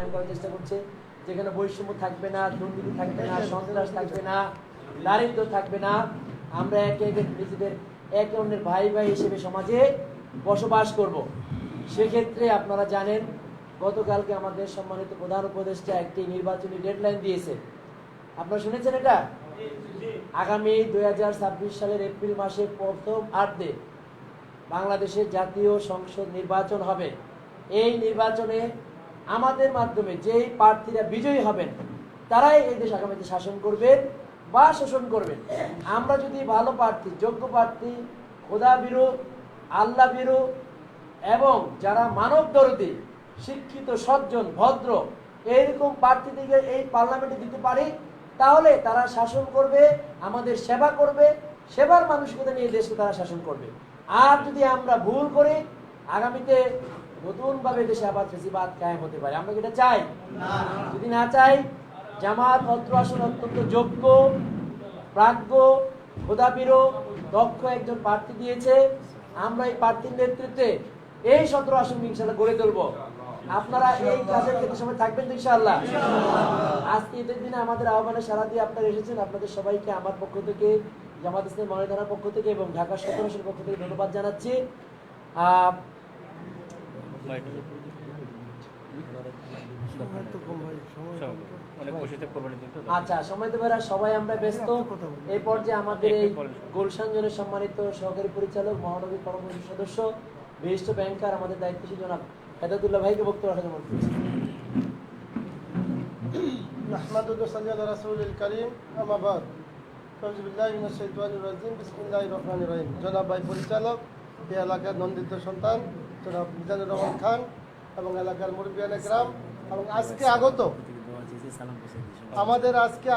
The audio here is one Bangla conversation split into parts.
কায়েম করার চেষ্টা করছে, যেখানে বৈষম্য থাকবে না, দুর্নীতি থাকবে না, সন্ত্রাস থাকবে না, দারিদ্র থাকবে না। আমরা একে একে নিজেদের একে অন্যের ভাই ভাই হিসেবে সমাজে বসবাস করব। সেক্ষেত্রে আপনারা জানেন গতকালকে আমাদের সম্মানিত প্রধান উপদেষ্টা একটি নির্বাচনী ডেডলাইন দিয়েছে। আপনারা শুনেছেন এটা? আগামী 2026 সালের এপ্রিল মাসের প্রথম আর্ধে বাংলাদেশের জাতীয় সংসদ নির্বাচন হবে। এই নির্বাচনে আমাদের মাধ্যমে যেই প্রার্থীরা বিজয়ী হবেন তারাই এই দেশ আগামীতে শাসন করবেন বা শোষণ করবেন। আমরা যদি ভালো প্রার্থী, যোগ্য প্রার্থী, খোদা বিরু, আল্লাহ বিরু এবং যারা মানব দরদী, শিক্ষিত, সজ্জন, ভদ্র এইরকম প্রার্থীদেরকে এই পার্লামেন্টে দিতে পারি, তাহলে তারা শাসন করবে, আমাদের সেবা করবে, সেবার মানসিকতা নিয়ে দেশকে তারা শাসন করবে। আর যদি আমরা ভুল করি, আগামীতে নতুনভাবে দেশে আবার ফেসিবাদ কায়েম হতে পারে। আমরা কি এটা চাই? যদি না চাই, জামাত অত্র আসন অত্যন্ত যোগ্য, প্রাজ্ঞ, খোদাবিরো, দক্ষ একজন প্রার্থী দিয়েছে। আমরা এই প্রার্থীর নেতৃত্বে এই 17 আসন ইনশাআল্লাহ গড়ে তুলবো। আপনারা এই কাজের ক্ষেত্রে সময় থাকবেন তো ইনশাআল্লাহ? আজকে ঈদের দিনে আমাদের আহ্বানে সাড়া দিয়ে আপনারা এসেছেন। আপনাদের সবাইকে আমার পক্ষ থেকে, জামাত ইসলামী মডেল থানার পক্ষ থেকে এবং ঢাকা 17 আসনের পক্ষ থেকে ধন্যবাদ জানাচ্ছি। আচ্ছা, সময় তো বেড়া, সবাই আমরা ব্যস্ত। এই পর্যায়ে আমাদের এই গুলশান জোনের সম্মানিত সহকারী পরিচালক, মহানগরী কর্মসূচি সদস্য, বিশিষ্ট ব্যাংকার, আমাদের দায়িত্বশীল জনাব হেদায়েতুল্লাহ ভাইকে বক্তব্য রাখার জন্য বলছি। নাহমাদুহু ওয়া সাল্লি আলা রাসূলিল কারীম, আম্মা বাদ। আউযু বিল্লাহি মিনাশ শাইতানির রাজীম, বিসমিল্লাহির রহমানির রহিম। জনাব ভাই পরিচালক, এই এলাকার নন্দিত সন্তান জনাব মিজানুর রহমান খান এবং এলাকার মুরব্বিয়ানে কেরাম এবং আজকে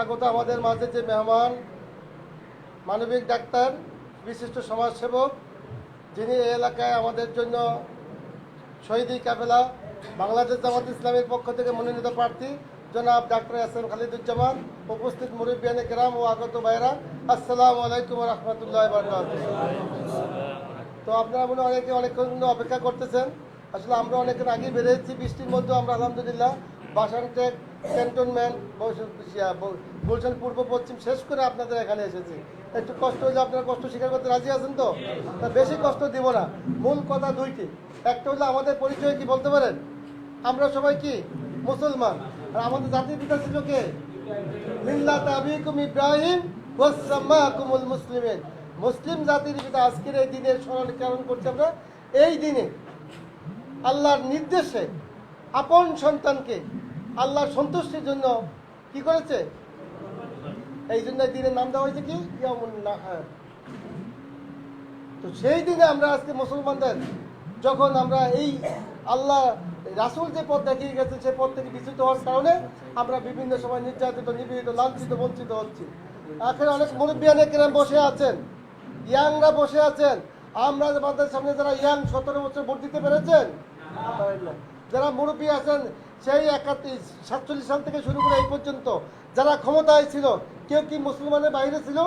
আগত আমাদের মাঝে যে মেহমান, মানবিক ডাক্তার, বিশিষ্ট সমাজসেবক, যিনি এই এলাকায় আমাদের জন্য শহীদি কাফেলা বাংলাদেশ জামাত ইসলামের পক্ষ থেকে মনোনীত প্রার্থী জনাব ডাক্তার এস.এম. খালিদুজ্জামান, উপস্থিত মুরব্বিয়ানে কেরাম ও আগত ভাইরা, আসসালামু আলাইকুম ওয়া রাহমাতুল্লাহি ওয়া বারাকাতুহু। তো আপনারা মনে অনেকে অনেকক্ষণ অপেক্ষা করতেছেন। আসলে আমরা অনেকক্ষণ আগে বেরিয়েছি, বৃষ্টির মধ্যে আমরা আলহামদুলিল্লাহ বাসানটেক, ক্যান্টনমেন্ট, গুলশান পূর্ব পশ্চিম শেষ করে আপনাদের এখানে এসেছি। একটু কষ্ট হলে আপনারা কষ্ট স্বীকার করতে রাজি আছেন তো? বেশি কষ্ট দিব না। মূল কথা দুইটি। একটা হলো আমাদের পরিচয় কি বলতে পারেন? আমরা সবাই কি মুসলমান। আর আমাদের জাতির পিতা ছিল কে? মিল্লাত আবিকুম ইব্রাহিম ওয়া সাম্মাকুমুল মুসলিমিন। মুসলিম জাতির পিতা। আজকের এই দিনের স্মরণ করছি আমরা। এই দিনে আল্লাহর নির্দেশে আপন সন্তানকে আল্লাহর সন্তুষ্টির জন্য কি করেছে? এই জন্য দিনের নাম দেওয়া হয়েছে কি? ইয়াউমুন নাহর। তো সেই দিনে আমরা আজকে মুসলমানদের যখন আমরা এই আল্লাহ রাসূল যে পথ দেখিয়ে গেছে সেই পথ থেকে বিচ্যুত হওয়ার কারণে আমরা বিভিন্ন সময় নির্যাতিত, নিপীড়িত, লাঞ্ছিত, বঞ্চিত হচ্ছি। এখন অনেক মুরব্বিয়ানে কেরাম বসে আছেন, ইয়াংরা বসে আছেন। আমরা আমাদের সামনে যারা ইয়াং 17 বছর ভোট দিতে পেরেছেন, যারা মুরব্বী আছেন সেই 47 সাল থেকে শুরু করে এই পর্যন্ত যারা ক্ষমতায় ছিল, কেউ কি মুসলমানের বাইরে ছিল?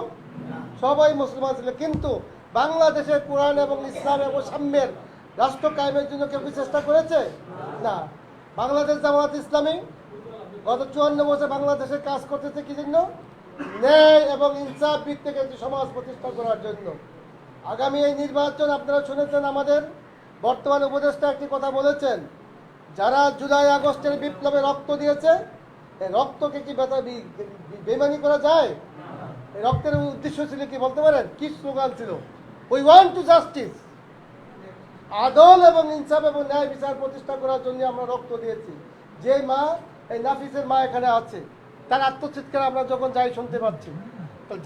সবাই মুসলমান ছিল। কিন্তু বাংলাদেশের কোরআন এবং ইসলাম এবং সাম্যের রাষ্ট্র কায়েমের জন্য কেউ কি চেষ্টা করেছে? না। বাংলাদেশ জামাত ইসলামী গত 54 বছর বাংলাদেশে কাজ করতেছে কি জন্য? ন্যায় এবং ইনসাফ ভিত্তিক একটি সমাজ প্রতিষ্ঠা করার জন্য। আগামী এই নির্বাচন আপনারা শুনেছেন, আমাদের বর্তমান উপদেষ্টা একটি কথা বলেছেন, যারা জুলাই আগস্টের বিপ্লবে রক্ত দিয়েছে, এই রক্তকে কি বেমানি করা যায়? এই রক্তের উদ্দেশ্য ছিল কি বলতে পারেন? কি স্লোগান ছিল? We want to justice. আদল এবং ইনসাফ এবং ন্যায় বিচার প্রতিষ্ঠা করার জন্য আমরা রক্ত দিয়েছি। যে মা, এই নাফিসের মা এখানে আছে, তার আত্মচিৎকার আমরা যখন যাই শুনতে পাচ্ছি।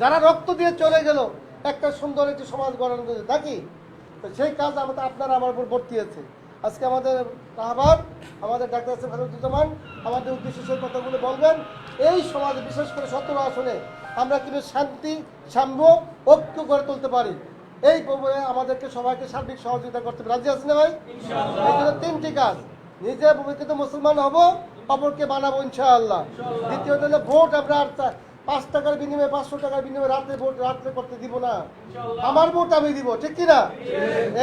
যারা রক্ত দিয়ে চলে গেল একটা সুন্দর একটি সমাজ গড়ার জন্য, নাকি? তো সেই কাজ আপনারা আমার উপর বর্তিয়েছে। আজকে আমাদের রাহবার, আমাদের ডাক্তার এস.এম. খালিদুজ্জামান আমাদের উদ্দেশ্যে সেই কথাগুলো বলবেন। এই সমাজে বিশেষ করে 17 আসনে আমরা কিন্তু শান্তি, সাম্য, ঐক্য গড়ে তুলতে পারি। এই প্রবলে আমাদেরকে সবাইকে সার্বিক সহযোগিতা করতে হবে। রাজি আছেন না ভাই? এই জন্য 3টি কাজ। নিজে ভূমিকৃত মুসলমান হব, অপরকে বানাবো ইনশাআল্লাহ। দ্বিতীয়ত হলো ভোট আমরা 5 টাকার বিনিময়ে, 500 টাকার বিনিময়ে রাত্রে করতে দিব না। আমার ভোট আমি দিব, ঠিক কিনা?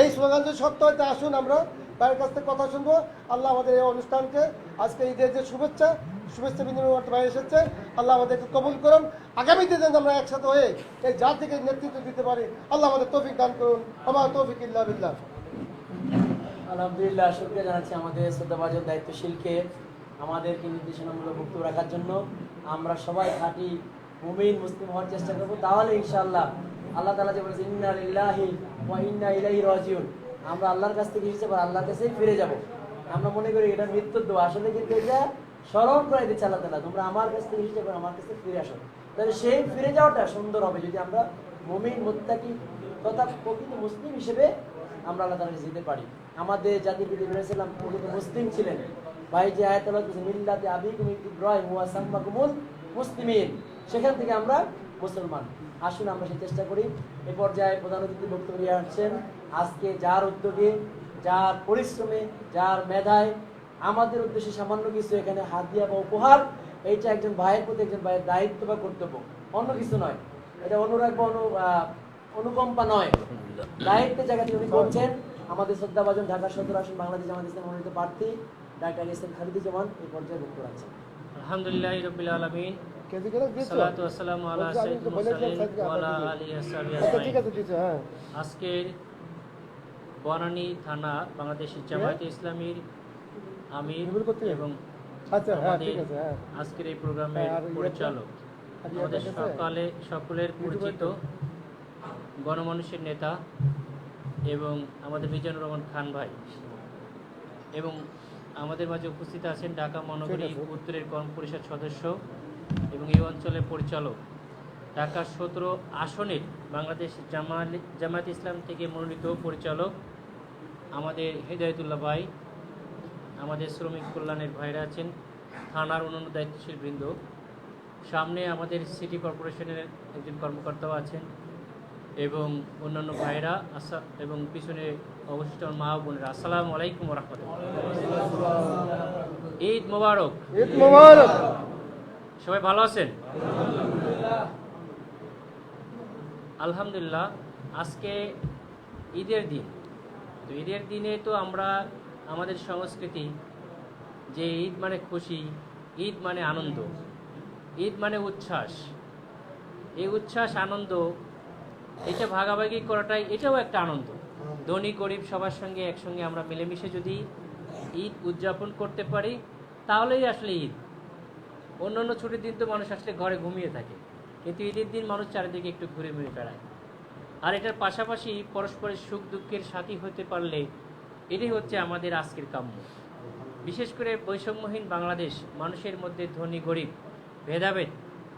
এই স্লোগান যদি সত্য হয়তো আসুন আমরা ভাইয়ের কাছ থেকে কথা শুনবো। আল্লাহ আমাদের এই অনুষ্ঠানকে আজকে ঈদের যে শুভেচ্ছা বিনিময় করতে ভাই এসেছে, আল্লাহ আমাদেরকে কবুল করুন। আগামীতে যেন আমরা একসাথে হয়ে এই জাতিকে নেতৃত্ব দিতে পারি, আল্লাহ আমাদের তৌফিক দান করুন। আমার তৌফিক ইল্লা বিল্লাহ। আলহামদুলিল্লাহ, শুকরিয়া জানাচ্ছি আমাদের শ্রদ্ধাভাজন দায়িত্বশীলকে আমাদেরকে নির্দেশনামূলক বক্তব্য রাখার জন্য। আমরা সবাই খাঁটি মুমিন মুসলিম হওয়ার চেষ্টা করবো, তাহলে ইনশাআল্লাহ আল্লাহ তাআলা যে বলেছেন ইন্না লিল্লাহি ওয়া ইন্না ইলাইহি রাজিউন, আমরা আল্লাহর কাছ থেকে এসেছি, আল্লাহর কাছেই ফিরে যাব। আমরা মনে করি এটা মৃত্যুর দোয়া, আসলে কিন্তু এটা স্মরণ করে দিচ্ছে আল্লাহ তাআলা, তোমরা আমার কাছ থেকে এসেছো, আমার কাছে ফিরে আসো। তাহলে সেই ফিরে যাওয়াটা সুন্দর হবে যদি আমরা মুমিন মুত্তাকি তথা প্রকৃত মুসলিম হিসেবে আমরা আল্লাহ তাআলার কাছে যেতে পারি। আমাদের জাতির পিতা ইব্রাহিম সাল্লাম প্রকৃত মুসলিম ছিলেন। ভাই যে আয়াত আল্লাহ বলেছেন মিল্লাতে আবিকুম ইব্রাহিম ওয়া সাম্মাকুমুল মুসলিমিন, সেখান থেকে আমরা মুসলমান। আসুন আমরা সেই চেষ্টা করি। এ পর্যায়ে প্রধান অতিথি বক্তব্য নিয়ে আসছেন। আজকে যার উদ্যোগে, যার পরিশ্রমে, যার মেধায় আমাদের উদ্দেশ্যে সামান্য কিছু এখানে হাদিয়া বা উপহার, এইটা একজন ভাইয়ের প্রতি একজন ভাইয়ের দায়িত্ব বা কর্তব্য, অন্য কিছু নয়। এটা অনুরাগ বা অনুকম্পা নয়, দায়িত্বের জায়গা থেকে উনি করছেন। আমাদের শ্রদ্ধাভাজন ঢাকা সদর আসন বাংলাদেশ জামাত ইসলাম মনোনীত প্রার্থী ডাক্তার এস এম খালিদুজ্জামান এই পর্যায়ে বক্তব্য রাখছেন। আলহামদুলিল্লাহি রাব্বিল আলামিন, সালাতু ওয়াসসালামু আলা সাইয়্যিদিল মুরসালিন ওয়া আলা আলিহি ওয়া সাহবিহি আজমাইন। আজকের বনানী থানা বাংলাদেশ জামায়াতে ইসলামীর আমির এবং আমাদের আজকের এই প্রোগ্রামের পরিচালক, আমাদের সকলের পরিচিত গণমানুষের নেতা এবং আমাদের মিজানুর রহমান খান ভাই, এবং আমাদের মাঝে উপস্থিত আছেন ঢাকা মহানগরী উত্তরের কর্ম পরিষদ সদস্য এবং এই অঞ্চলের পরিচালক, ঢাকা 17 আসনের বাংলাদেশ জামায়াত ইসলাম থেকে মনোনীত পরিচালক আমাদের হেদায়েতুল্লাহ ভাই, আমাদের শ্রমিক কল্যাণের ভাইরা আছেন, থানার অন্যান্য দায়িত্বশীল বৃন্দ, সামনে আমাদের সিটি কর্পোরেশনের একজন কর্মকর্তাও আছেন এবং অন্যান্য ভাইরা এবং পিছনে অবশিষ্ট মা বোনেরা, আসসালামু আলাইকুম ওয়া রাহমাতুল্লাহ। ঈদ মোবারক। ঈদ মোবারক। সবাই ভালো আছেন? আলহামদুলিল্লাহ। আজকে ঈদের দিন, তো ঈদের দিনে তো আমরা আমাদের সংস্কৃতি যে ঈদ মানে খুশি, ঈদ মানে আনন্দ, ঈদ মানে উচ্ছ্বাস, এই উচ্ছ্বাস আনন্দ এটা ভাগাভাগি করাটাই এটাও একটা আনন্দ। ধনী গরিব সবার সঙ্গে একসঙ্গে আমরা মিলেমিশে যদি ঈদ উদযাপন করতে পারি তাহলেই আসলে ঈদ। অন্যান্য ছুটির দিন তো মানুষ আসলে ঘরে ঘুমিয়ে থাকে, কিন্তু ঈদের দিন মানুষ চারিদিকে একটু ঘুরে ঘুরে বেড়ায়। আর এটার পাশাপাশি পরস্পরের সুখ দুঃখের সাথী হতে পারলে এটাই হচ্ছে আমাদের আজকের কাম্য। বিশেষ করে বৈষম্যহীন বাংলাদেশ, মানুষের মধ্যে ধনী গরিব ভেদাভেদ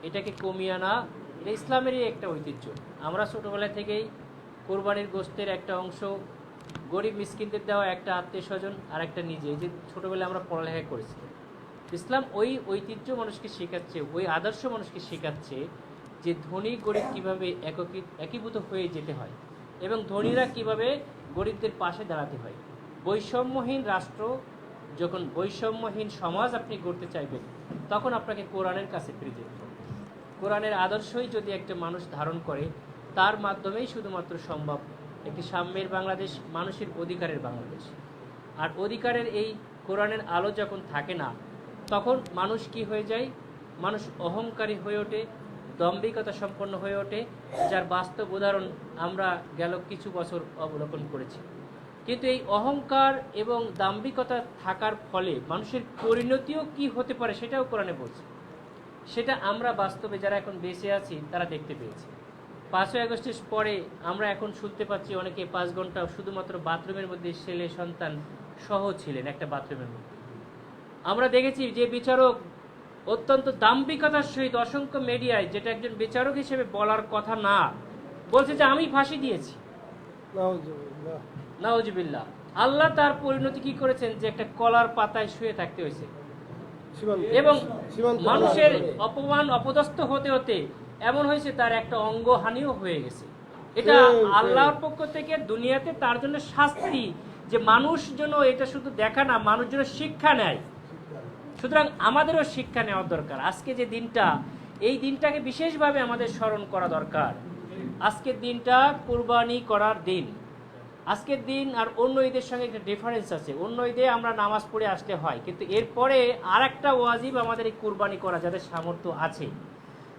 এটাকে কমিয়ে আনা, এটা ইসলামেরই একটা ঐতিহ্য। আমরা ছোটোবেলা থেকেই কোরবানির গোশতের একটা অংশ গরিব মিসকিনদের দেওয়া, একটা আত্মীয় স্বজন আর একটা নিজে, এই যে ছোটোবেলায় আমরা পড়ালেখা করেছি। ইসলাম ওই ঐতিহ্য মানুষকে শেখাচ্ছে, ওই আদর্শ মানুষকে শেখাচ্ছে যে ধনী গরিব কীভাবে একীভূত হয়ে যেতে হয় এবং ধনীরা কিভাবে গরিবদের পাশে দাঁড়াতে হয়। বৈষম্যহীন রাষ্ট্র, যখন বৈষম্যহীন সমাজ আপনি গড়তে চাইবেন, তখন আপনাকে কোরআনের কাছে ফিরে যেতে হবে। কোরআনের আদর্শই যদি একটা মানুষ ধারণ করে, তার মাধ্যমেই শুধুমাত্র সম্ভব একটি সাম্যের বাংলাদেশ, মানুষের অধিকারের বাংলাদেশ। আর অধিকারের এই কোরআনের আলো যখন থাকে না, তখন মানুষ কি হয়ে যায়? মানুষ অহংকারী হয়ে ওঠে, দম্ভিকতা সম্পন্ন হয়ে ওঠে, যার বাস্তব উদাহরণ আমরা গেল কিছু বছর অবলোকন করেছি। কিন্তু এই অহংকার এবং দাম্ভিকতা থাকার ফলে মানুষের পরিণতিও কি হতে পারে সেটাও কোরআনে বলছে। সেটা আমরা বাস্তবে যারা এখন বেঁচে আছি তারা দেখতে পেয়েছি। 5ই আগস্টের পরে আমরা এখন শুনতে পাচ্ছি অনেকে 5 ঘন্টা শুধুমাত্র বাথরুমের মধ্যে ছেলে সন্তান সহ ছিলেন একটা বাথরুমের মধ্যে। আমরা দেখেছি যে বিচারক অত্যন্ত দাম্ভিকতার সহিত অসংখ্য মিডিয়ায়, যেটা একজন বিচারক হিসেবে বলার কথা না, বলছে যে আমি ফাঁসি দিয়েছি। নাউজুবিল্লাহ। আল্লাহ তার পরিণতি কি করেছেন যে একটা কলার পাতায় শুয়ে থাকতে হয়েছে এবং মানুষের অপমান অপদস্থ হতে হতে এমন হয়েছে তার একটা অঙ্গহানিও হয়ে গেছে। এটা আল্লাহর পক্ষ থেকে দুনিয়াতে তার জন্য শাস্তি, যে মানুষ যেন এটা শুধু দেখা না, মানুষ যেন শিক্ষা নেয়। সুতরাং আমাদেরও শিক্ষা নেওয়ার দরকার। আজকে যে দিনটা, এই দিনটাকে বিশেষভাবে আমাদের স্মরণ করা দরকার। আজকের দিনটা কুরবানি করার দিন। আজকের দিন আর অন্য ঈদের সঙ্গে একটা ডিফারেন্স আছে। অন্য ঈদে আমরা নামাজ পড়ে আসলে হয়, কিন্তু এরপরে আর একটা ওয়াজিব আমাদের এই কুরবানি করা, যাদের সামর্থ্য আছে।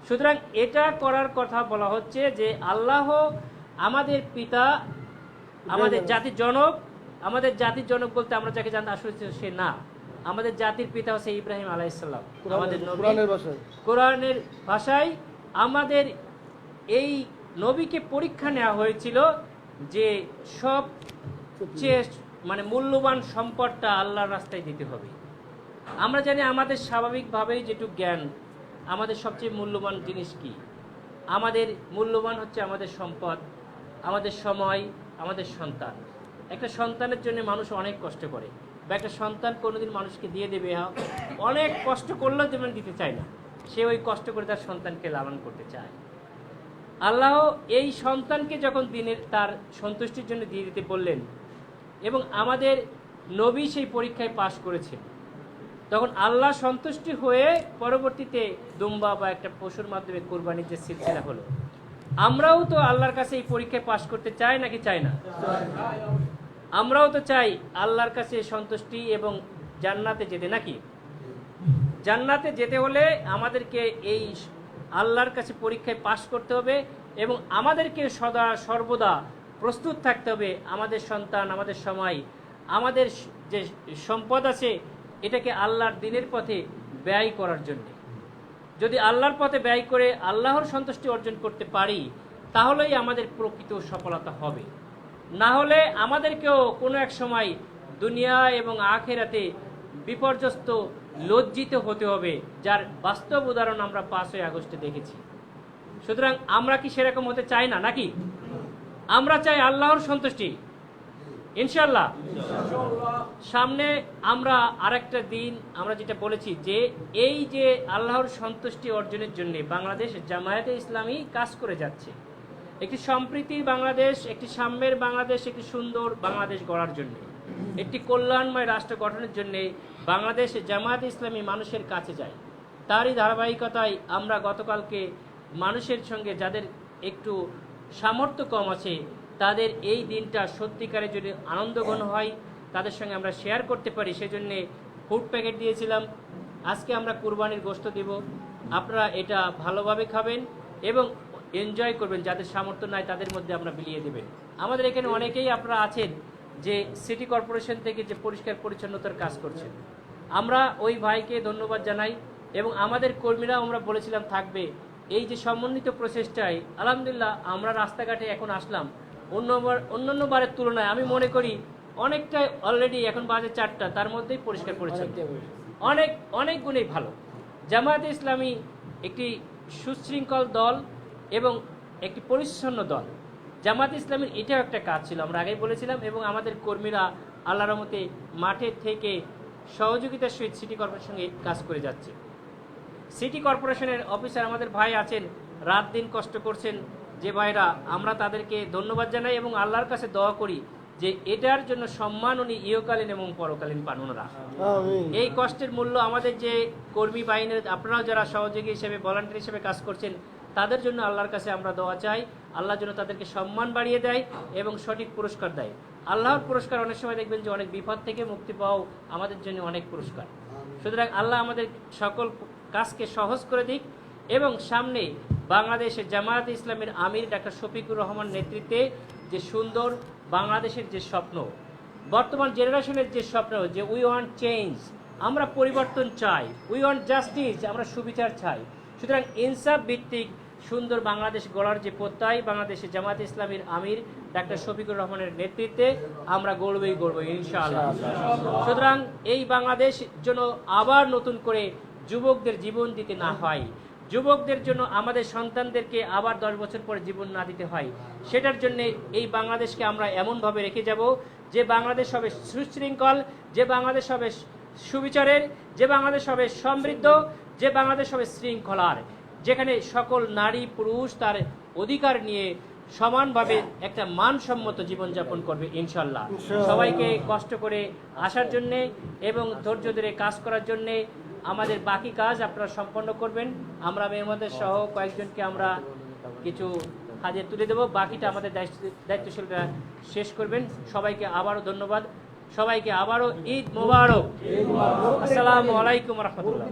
সুতরাং এটা করার কথা বলা হচ্ছে যে আল্লাহ আমাদের পিতা, আমাদের জাতির জনক। আমাদের জাতির জনক বলতে আমরা যাকে জানি আসলে সে না, আমাদের জাতির পিতা হচ্ছে ইব্রাহিম আলাইহিসসালাম, আমাদের নবী। কোরআনের ভাষায় আমাদের এই নবীকে পরীক্ষা নেওয়া হয়েছিল যে সবচেয়ে মানে মূল্যবান সম্পদটা আল্লাহর রাস্তায় দিতে হবে। আমরা জানি আমাদের স্বাভাবিকভাবেই যেটুকু জ্ঞান, আমাদের সবচেয়ে মূল্যবান জিনিস কি? আমাদের মূল্যবান হচ্ছে আমাদের সম্পদ, আমাদের সময়, আমাদের সন্তান। একটা সন্তানের জন্য মানুষ অনেক কষ্ট করে, বা একটা সন্তান কোনোদিন মানুষকে দিয়ে দেবে, অনেক কষ্ট করলেও যেমন দিতে চায় না, সে ওই কষ্ট করে তার সন্তানকে লালন করতে চায়। আল্লাহ এই সন্তানকে যখন দিনের তার সন্তুষ্টির জন্য দিয়ে দিতে বললেন এবং আমাদের নবী সেই পরীক্ষায় পাশ করেছেন, তখন আল্লাহ সন্তুষ্টি হয়ে পরবর্তীতে দুম্বা বা একটা পশুর মাধ্যমে কোরবানির যে সিলসিলা হলো, আমরাও তো আল্লাহর কাছে এই পরীক্ষায় পাশ করতে চাই নাকি চাই না? আমরাও তো চাই আল্লাহর কাছে সন্তুষ্টি এবং জান্নাতে যেতে, নাকি? জান্নাতে যেতে হলে আমাদেরকে এই আল্লাহর কাছে পরীক্ষায় পাশ করতে হবে এবং আমাদেরকে সদা সর্বদা প্রস্তুত থাকতে হবে আমাদের সন্তান, আমাদের সময়, আমাদের যে সম্পদ আছে এটাকে আল্লাহর দ্বীনের পথে ব্যয় করার জন্য। যদি আল্লাহর পথে ব্যয় করে আল্লাহর সন্তুষ্টি অর্জন করতে পারি, তাহলেই আমাদের প্রকৃত সফলতা হবে। না হলে আমাদেরকেও কোনো এক সময় দুনিয়া এবং আখিরাতে বিপর্যস্ত, লজ্জিত হতে হবে, যার বাস্তব উদাহরণ আমরা 5ই আগস্টে দেখেছি। সুতরাং আমরা কি সেরকম হতে চাই না নাকি? আমরা চাই আল্লাহর সন্তুষ্টি, ইনশাআল্লাহ। সামনে আমরা আরেকটা দিন আমরা যেটা বলেছি যে এই যে আল্লাহর সন্তুষ্টি অর্জনের জন্য বাংলাদেশ জামায়াতে ইসলামী কাজ করে যাচ্ছে, একটি সম্প্রীতির বাংলাদেশ, একটি সাম্যের বাংলাদেশ, একটি সুন্দর বাংলাদেশ গড়ার জন্য, একটি কল্যাণময় রাষ্ট্র গঠনের জন্য বাংলাদেশ জামায়াতে ইসলামী মানুষের কাছে যায়। তারই ধারাবাহিকতায় আমরা গতকালকে মানুষের সঙ্গে যাদের একটু সামর্থ্য কম আছে তাদের এই দিনটা সত্যিকারে যদি আনন্দঘন হয়, তাদের সঙ্গে আমরা শেয়ার করতে পারি, সেজন্যে ফুড প্যাকেট দিয়েছিলাম। আজকে আমরা কুরবানির গোশত দেব, আপনারা এটা ভালোভাবে খাবেন এবং এনজয় করবেন। যাদের সামর্থ্য নাই তাদের মধ্যে আমরা বিলিয়ে দেবেন। আমাদের এখানে অনেকেই আপনারা আছেন যে সিটি কর্পোরেশন থেকে যে পরিষ্কার পরিচ্ছন্নতার কাজ করছেন, আমরা ওই ভাইকে ধন্যবাদ জানাই এবং আমাদের কর্মীরা আমরা বলেছিলাম থাকবে। এই যে সমন্বিত প্রচেষ্টায় আলহামদুলিল্লাহ আমরা রাস্তাঘাটে এখন আসলাম, অন্যান্য বারের তুলনায় আমি মনে করি অনেকটাই অলরেডি, এখন বাজে 4টা, তার মধ্যেই পরিষ্কার পরিচ্ছন্ন, অনেক গুণেই ভালো। জামায়াতে ইসলামী একটি সুশৃঙ্খল দল এবং একটি পরিচ্ছন্ন দল। জামায়াতে ইসলামীর এটাও একটা কাজ ছিল, আমরা আগেই বলেছিলাম, এবং আমাদের কর্মীরা আল্লাহর রহমতে মাঠে থেকে সহযোগিতার সহিত সিটি কর্পোরেশনের সঙ্গে কাজ করে যাচ্ছে। সিটি কর্পোরেশনের অফিসার আমাদের ভাই আছেন, রাত দিন কষ্ট করছেন, যে ভাইরা, আমরা তাদেরকে ধন্যবাদ জানাই এবং আল্লাহর কাছে দোয়া করি যে এটার জন্য সম্মান উনি ইহকালীন এবং পরকালীন পান ওনারা। এই কষ্টের মূল্য আমাদের যে কর্মী বাহিনীর, আপনারাও যারা সহযোগী হিসেবে, ভলান্টিয়ার হিসেবে কাজ করছেন, তাদের জন্য আল্লাহর কাছে আমরা দোয়া চাই, আল্লাহ যেন তাদেরকে সম্মান বাড়িয়ে দেয় এবং সঠিক পুরস্কার দেয়। আল্লাহর পুরস্কার অনেক সময় দেখবেন যে অনেক বিপদ থেকে মুক্তি পাওয়াও আমাদের জন্য অনেক পুরস্কার। সুতরাং আল্লাহ আমাদের সকল কাজকে সহজ করে দিক এবং সামনে বাংলাদেশের জামায়াতে ইসলামের আমির ডাক্তার শফিকুর রহমান নেতৃত্বে যে সুন্দর বাংলাদেশের যে স্বপ্ন, বর্তমান জেনারেশনের যে স্বপ্ন, যে উই ওয়ান্ট চেঞ্জ, আমরা পরিবর্তন চাই, উই ওয়ান্ট জাস্টিস, আমরা সুবিচার চাই। সুতরাং ইনসাফ ভিত্তিক সুন্দর বাংলাদেশ গড়ার যে প্রত্যয় বাংলাদেশের জামায়াতে ইসলামীর আমির ডাক্তার শফিকুর রহমানের নেতৃত্বে আমরা গড়বই গড়ব ইনশাআল্লাহ। সুতরাং এই বাংলাদেশ যেন আবার নতুন করে যুবকদের জীবন দিতে না হয়, যুবকদের জন্য আমাদের সন্তানদেরকে আবার 10 বছর পরে জীবন না দিতে হয়, সেটার জন্য এই বাংলাদেশকে আমরা এমনভাবে রেখে যাব যে বাংলাদেশ হবে সুশৃঙ্খল, যে বাংলাদেশ হবে সুবিচারের, যে বাংলাদেশ হবে সমৃদ্ধ, যে বাংলাদেশ হবে শৃঙ্খলার, যেখানে সকল নারী পুরুষ তার অধিকার নিয়ে সমানভাবে একটা মানসম্মত জীবনযাপন করবে ইনশাল্লাহ। সবাইকে কষ্ট করে আসার জন্যে এবং ধৈর্য ধরে কাজ করার জন্যে আমাদের বাকি কাজ আপনারা সম্পন্ন করবেন। আমরা মেহমানদের সহ কয়েকজনকে আমরা কিছু হাতে তুলে দেবো, বাকিটা আমাদের দায়িত্বশীলরা শেষ করবেন। সবাইকে আবারও ধন্যবাদ, সবাইকে আবারও ঈদ মোবারক। আসসালামু আলাইকুম রহমতুল্লাহ।